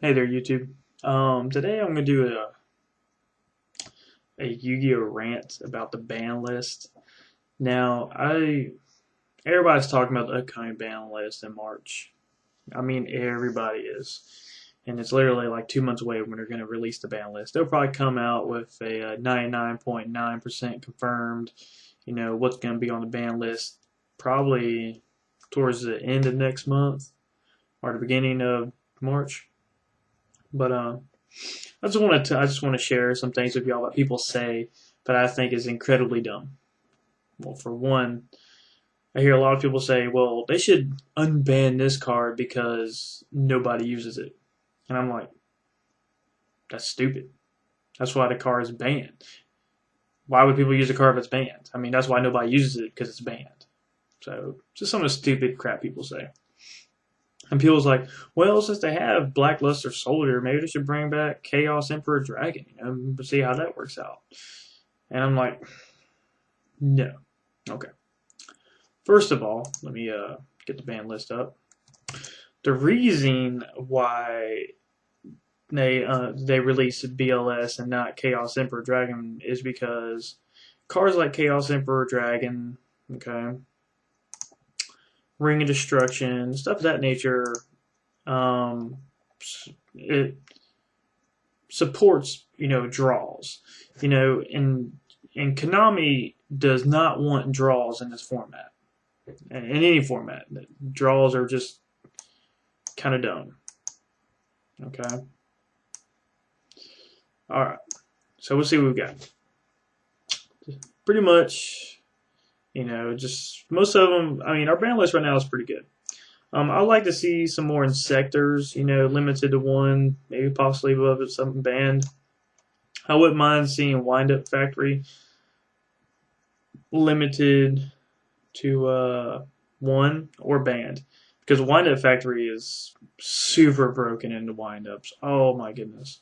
Hey there, YouTube. Today I'm gonna do a Yu-Gi-Oh rant about the ban list. Now, everybody's talking about the upcoming ban list in March. I mean, everybody is, and it's literally like 2 months away when they're gonna release the ban list. They'll probably come out with a 99.9% confirmed. What's gonna be on the ban list probably towards the end of next month or the beginning of March. But I just want to share some things with y'all that people say that I think is incredibly dumb. Well, for one, I hear a lot of people say, "Well, they should unban this card because nobody uses it," and I'm like, "That's stupid. That's why the card is banned. Why would people use a card if it's banned? I mean, that's why nobody uses it because it's banned." So, just some of the stupid crap people say. And people's like, well, since they have Blackluster Soldier, maybe they should bring back Chaos Emperor Dragon, see how that works out. And I'm like, no. Okay. First of all, let me get the ban list up. The reason why they released BLS and not Chaos Emperor Dragon is because cards like Chaos Emperor Dragon, okay, Ring of Destruction, stuff of that nature, it supports draws, and Konami does not want draws in this format, in any format. Draws are just kind of dumb. Okay. All right. So we'll see what we've got. Pretty much, just most of them. I mean, our ban list right now is pretty good. I'd like to see some more Insectors, limited to one, maybe possibly above it, something banned. I wouldn't mind seeing Wind Up Factory limited to one or banned, because Wind Up Factory is super broken into wind ups. Oh my goodness.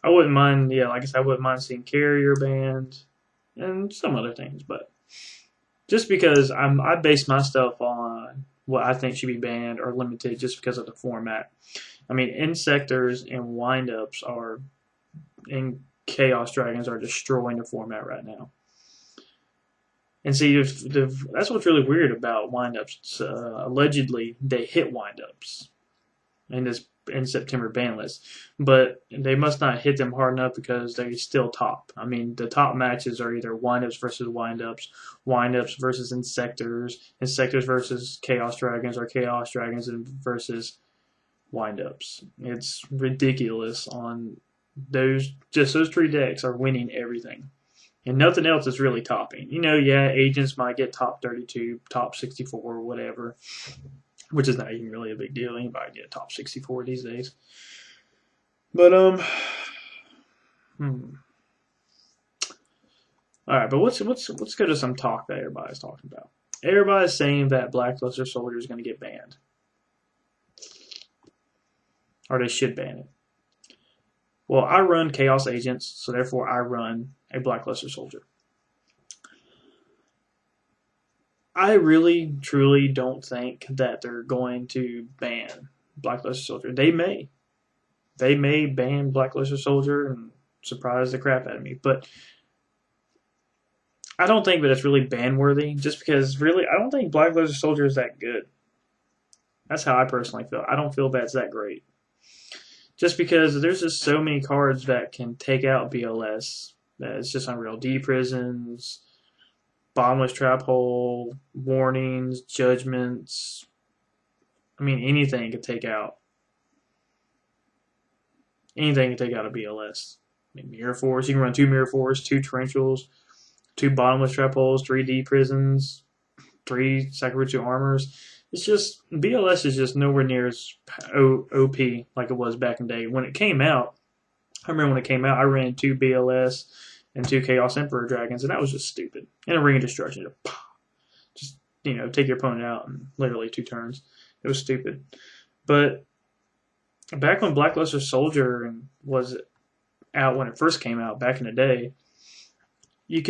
I wouldn't mind, yeah, like I said, I wouldn't mind seeing Carrier banned and some other things, but just because I base my stuff on what I think should be banned or limited just because of the format. I mean, Insectors and Windups and Chaos Dragons are destroying the format right now. And see, that's what's really weird about Windups. Allegedly, they hit Windups in September ban list, but they must not hit them hard enough because they still top. I mean, the top matches are either windups versus windups versus insectors versus chaos dragons, or chaos dragons versus windups. It's ridiculous. On those three decks are winning everything, and nothing else is really topping. Yeah, agents might get top 32, top 64, whatever, which is not even really a big deal. Anybody get top 64 these days. But all right. But let's go to some talk that everybody's talking about. Everybody's saying that Blackluster Soldier is going to get banned, or they should ban it. Well, I run Chaos Agents, so therefore I run a Blackluster Soldier. I really, truly don't think that they're going to ban Blackluster Soldier. They may. They may ban Blackluster Soldier and surprise the crap out of me. But I don't think that it's really ban-worthy, just because, really, I don't think Blackluster Soldier is that good. That's how I personally feel. I don't feel that's that great. Just because there's just so many cards that can take out BLS that it's just unreal. D-Prisons, Bottomless Trap Hole, Warnings, Judgments. I mean, anything could take out. Anything can take out a BLS. I mean, Mirror Force. You can run 2 Mirror Force, 2 Tarantulas, 2 Bottomless Trap Holes, 3 D-Prisons, 3 Sakurutsu Armors. It's just, BLS is just nowhere near as OP like it was back in the day. When it came out, I remember when it came out, I ran 2 BLS and 2 Chaos Emperor Dragons, and that was just stupid. And a Ring of Destruction. Just, take your opponent out in literally 2 turns. It was stupid. But back when Blackluster Soldier was out, when it first came out back in the day, he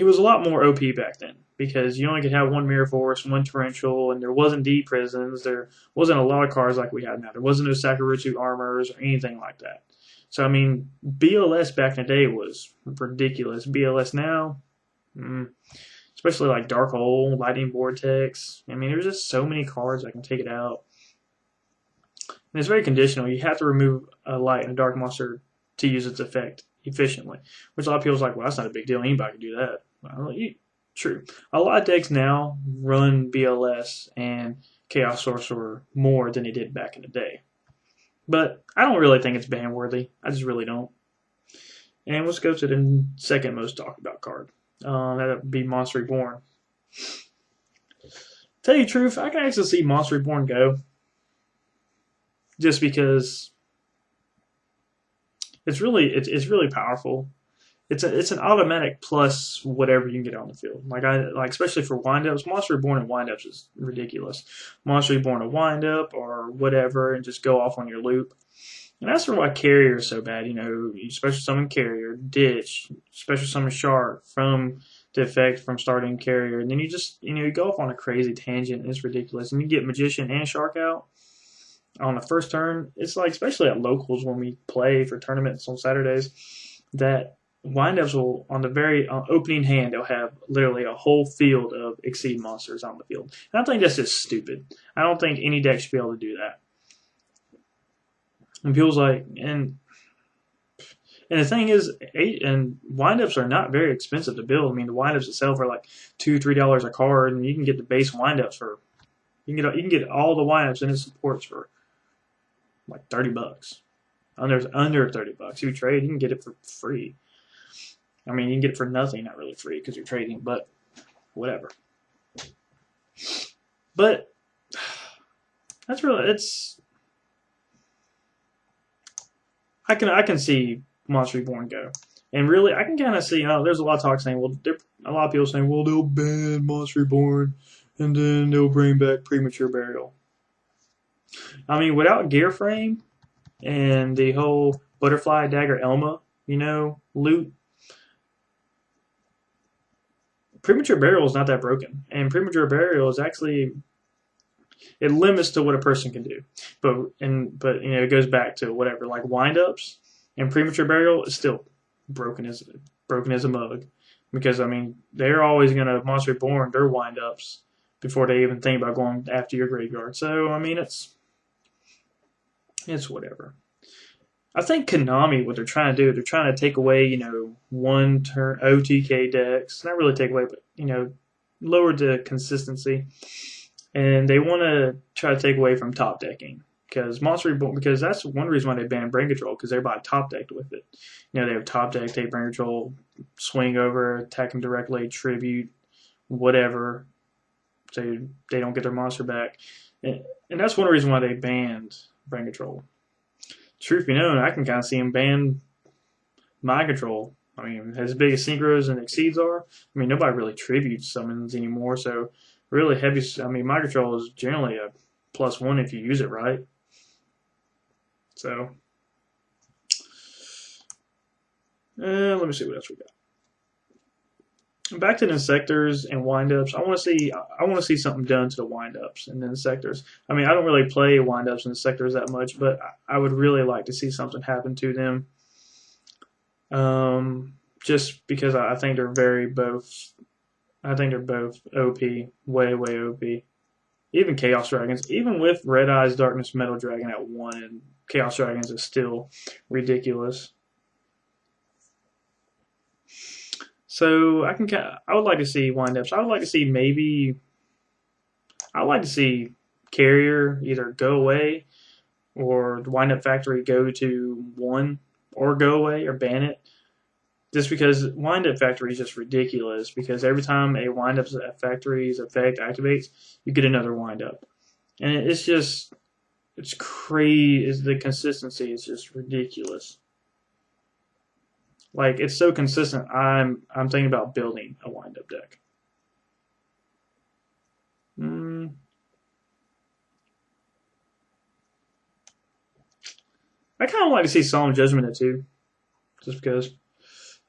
was a lot more OP back then, because you only could have one Mirror Force, one Torrential, and there wasn't D prisons. There wasn't a lot of cards like we have now. There wasn't no Sakurutsu armors or anything like that. So I mean, BLS back in the day was ridiculous. BLS now, especially like Dark Hole, Lightning Vortex. I mean, there's just so many cards that can take it out. And it's very conditional. You have to remove a light and a dark monster to use its effect efficiently. Which a lot of people's like, well, that's not a big deal. Anybody can do that. Well, true. A lot of decks now run BLS and Chaos Sorcerer more than they did back in the day. But I don't really think it's ban worthy. I just really don't. And let's go to the second most talked about card. That would be Monster Reborn. Tell you the truth, I can actually see Monster Reborn go. Just because it's really powerful. It's an automatic plus whatever you can get on the field. Like especially for windups, Monster Reborn and windups is ridiculous. Monster Reborn a windup or whatever, and just go off on your loop. And that's why Carrier is so bad. You special summon Carrier, Ditch, special summon Shark from the effect from starting Carrier, and then you just you go off on a crazy tangent. And it's ridiculous, and you get Magician and Shark out on the first turn. It's like, especially at locals when we play for tournaments on Saturdays, that windups will, on the very opening hand, they'll have literally a whole field of Exceed monsters on the field. And I think that's just stupid. I don't think any deck should be able to do that. And people's like, and the thing is, windups are not very expensive to build. I mean, the windups itself are like $2-3 a card, and you can get the base windups for, you can get all the windups and its supports for like $30. Under $30. If you trade, you can get it for free. I mean, you can get it for nothing, not really free because you're trading, but whatever. But that's really, I can see Monster Reborn go. And really, I can kind of see, there's a lot of talk saying, well, a lot of people saying, well, they'll ban Monster Reborn and then they'll bring back Premature Burial. I mean, without Gear Frame and the whole Butterfly Dagger Elma, loot, Premature Burial is not that broken. And Premature Burial is actually, it limits to what a person can do. But it goes back to whatever, like windups and Premature Burial is still broken as a mug. Because I mean, they're always gonna Monster Reborn their windups before they even think about going after your graveyard. So I mean, it's whatever. I think Konami, what they're trying to do, they're trying to take away, one turn OTK decks. Not really take away, but lower the consistency. And they want to try to take away from top decking. Because Monster Reborn, because that's one reason why they banned Brain Control, because everybody top decked with it. They have top deck, take Brain Control, swing over, attack them directly, tribute, whatever. So they don't get their monster back. And that's one reason why they banned Brain Control. Truth be known, I can kind of see them ban Mind Control. I mean, as big as Synchros and Exceeds are, I mean, nobody really tributes summons anymore. So really heavy, I mean, Mind Control is generally a +1 if you use it right. So, let me see what else we got. Back to the sectors and windups. I want to see something done to the windups and then sectors. I mean, I don't really play windups and sectors that much, but I would really like to see something happen to them. Just because I think they're both OP, way OP. Even Chaos Dragons, even with Red Eyes Darkness Metal Dragon at 1, and Chaos Dragons is still ridiculous. So I would like to see windups. I would like to see Carrier either go away or the Windup Factory go to 1 or go away or ban it. Just because Windup Factory is just ridiculous, because every time a Windup Factory's effect activates, you get another Windup. And it's crazy. The consistency is just ridiculous. Like, it's so consistent, I'm thinking about building a windup deck. I kind of like to see Solemn Judgment at 2, just because.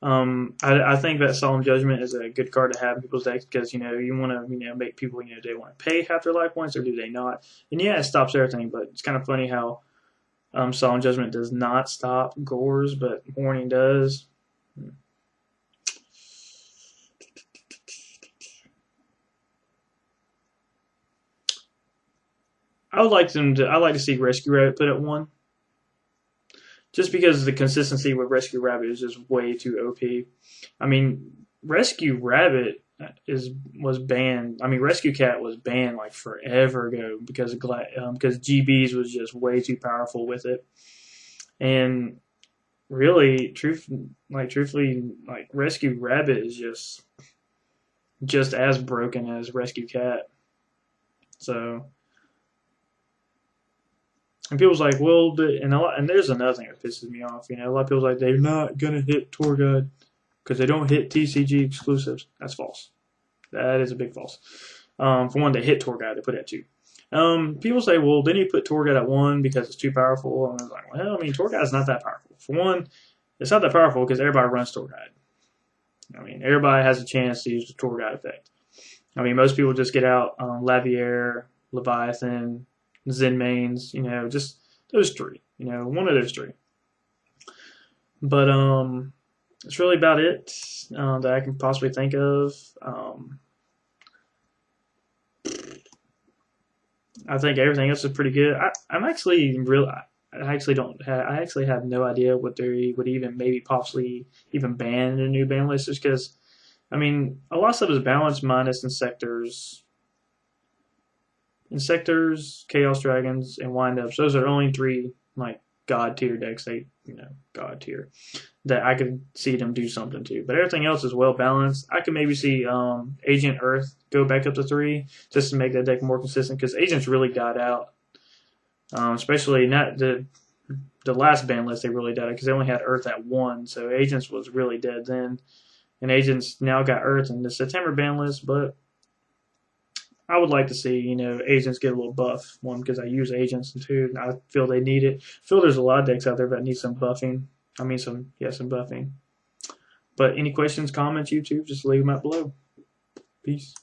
I think that Solemn Judgment is a good card to have in people's decks because you want to make people do they want to pay half their life points or do they not? And yeah, it stops everything, but it's kind of funny how Solemn Judgment does not stop Gores, but Warning does. I would like them to. I like to see Rescue Rabbit put at 1, just because the consistency with Rescue Rabbit is just way too OP. I mean, Rescue Rabbit was banned. I mean, Rescue Cat was banned like forever ago because GBs was just way too powerful with it, and really, truthfully, like Rescue Rabbit is just as broken as Rescue Cat. So. And people's like, well, and there's another thing that pisses me off. A lot of people's like, they're not gonna hit Tour Guide because they don't hit TCG exclusives. That's false. That is a big false. For one, they hit Tour Guide. They put it at 2. People say, well, then you put Tour Guide at 1 because it's too powerful. And I was like, well, I mean, Tour Guide is not that powerful. For one, it's not that powerful because everybody runs Tour Guide. I mean, everybody has a chance to use the Tour Guide effect. I mean, most people just get out Lavier, Leviathan, Zen mains, just those 3, one of those 3. But it's really about it that I can possibly think of. I think everything else is pretty good. I'm actually real. I actually don't. I actually have no idea what they would even maybe possibly even ban in a new ban list, just because. I mean, a lot of stuff is balanced minus in sectors. Insectors, Chaos Dragons, and Windups. Those are only 3 like god tier decks. God tier that I could see them do something to. But everything else is well balanced. I could maybe see Agent Earth go back up to 3 just to make that deck more consistent because Agents really died out. Especially not the last ban list they really died out because they only had Earth at 1, so Agents was really dead then. And Agents now got Earth in the September ban list, but I would like to see, Agents get a little buff. 1, because I use Agents, and 2, I feel they need it. I feel there's a lot of decks out there that need some buffing. I mean, some buffing. But any questions, comments, YouTube, just leave them out below. Peace.